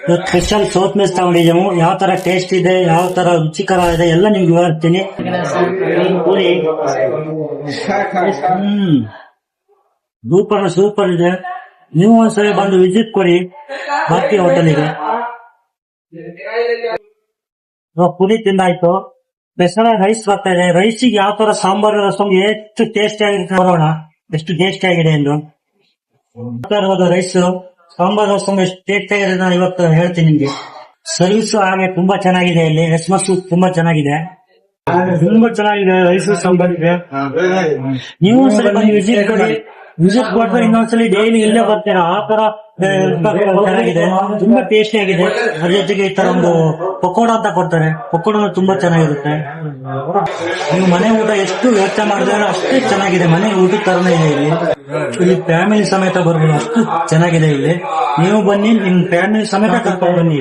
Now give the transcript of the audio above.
Special south mess ತಗೊಂಡಿದ್ದೆವು. ಯಾವ ತರ taste ಇದೆ, ಯಾವ ತರ ರುಚಿಕರ ಇದೆ ಎಲ್ಲ ನಿಮ್ಗೆ ವಿವರಿಸ್ತೀನಿ. ಪೂರಿ ಸೂಪರ್ ಇದೆ. ನೀವು ಒಂದ್ಸಲ ಬಂದು ವಿಸಿಟ್ ಕೊಡಿ ಭಾರತೀಯ ಹೋಟೆಲಿಗೆ. ಪುರಿ ತಿಂದಾಯ್ತು. ಸ್ಪೆಷಲ್ ರೈಸ್ ಬರ್ತಾ ಇದೆ. ರೈಸಿಗೆ ಯಾವ ತರ ಸಾಂಬಾರು ರಸಂ ಎಷ್ಟು ಟೇಸ್ಟಿ ಆಗಿರುತ್ತೆ ನೋಡೋಣ, ಎಷ್ಟು ಟೇಸ್ಟಿ ಆಗಿದೆ ಎಂದು. ರೈಸ್ ಸಾಂಬಾರ್ ರಸಂ ಎಷ್ಟು ಟೇಸ್ಟಿ ಆಗಿದೆ ನಾನು ಇವತ್ತು ಹೇಳ್ತೀನಿ ನಿಮ್ಗೆ. ಸರ್ವಿಸ್ ಹಾಗೆ ತುಂಬಾ ಚೆನ್ನಾಗಿದೆ. ಇಲ್ಲಿ ರೆಸ್ಮಸ್ ತುಂಬಾ ಚೆನ್ನಾಗಿದೆ, ರೈಸ್ ಸಾಂಬಾರ್ ಇದೆ. ನೀವು ಒಂದ್ಸಲ ಬಂದು ವಿಸಿಟ್ ಕೊಟ್ಟರೆ ಇನ್ನೊಂದ್ಸಲಿ ಡೈಲಿ ಇಲ್ಲೇ ಬರ್ತೀರಾ. ಆ ತರ ಚೆನ್ನಾಗಿದೆ, ತುಂಬಾ ಟೇಸ್ಟಿ ಆಗಿದೆ. ಅದ್ರ ಜೊತೆಗೆ ಈ ತರ ಒಂದು ಪಕೋಡ ಅಂತ ಕೊಡ್ತಾರೆ. ಪಕೋಡ ತುಂಬಾ ಚೆನ್ನಾಗಿರುತ್ತೆ. ನೀವು ಮನೆ ಊಟ ಎಷ್ಟು ವೆಚ್ಚ ಮಾಡಿದ್ರೆ ಅಷ್ಟು ಚೆನ್ನಾಗಿದೆ. ಮನೆ ಊಟದ ತರನೇ ಇದೆ ಇಲ್ಲಿ ಫ್ಯಾಮಿಲಿ ಸಮೇತ ಬರ್ಬೋದು, ಅಷ್ಟು ಚೆನ್ನಾಗಿದೆ ಇಲ್ಲಿ. ನೀವು ಬನ್ನಿ, ನಿಮ್ ಫ್ಯಾಮಿಲಿ ಸಮೇತ ಕರ್ಕೊಂಡು ಬನ್ನಿ.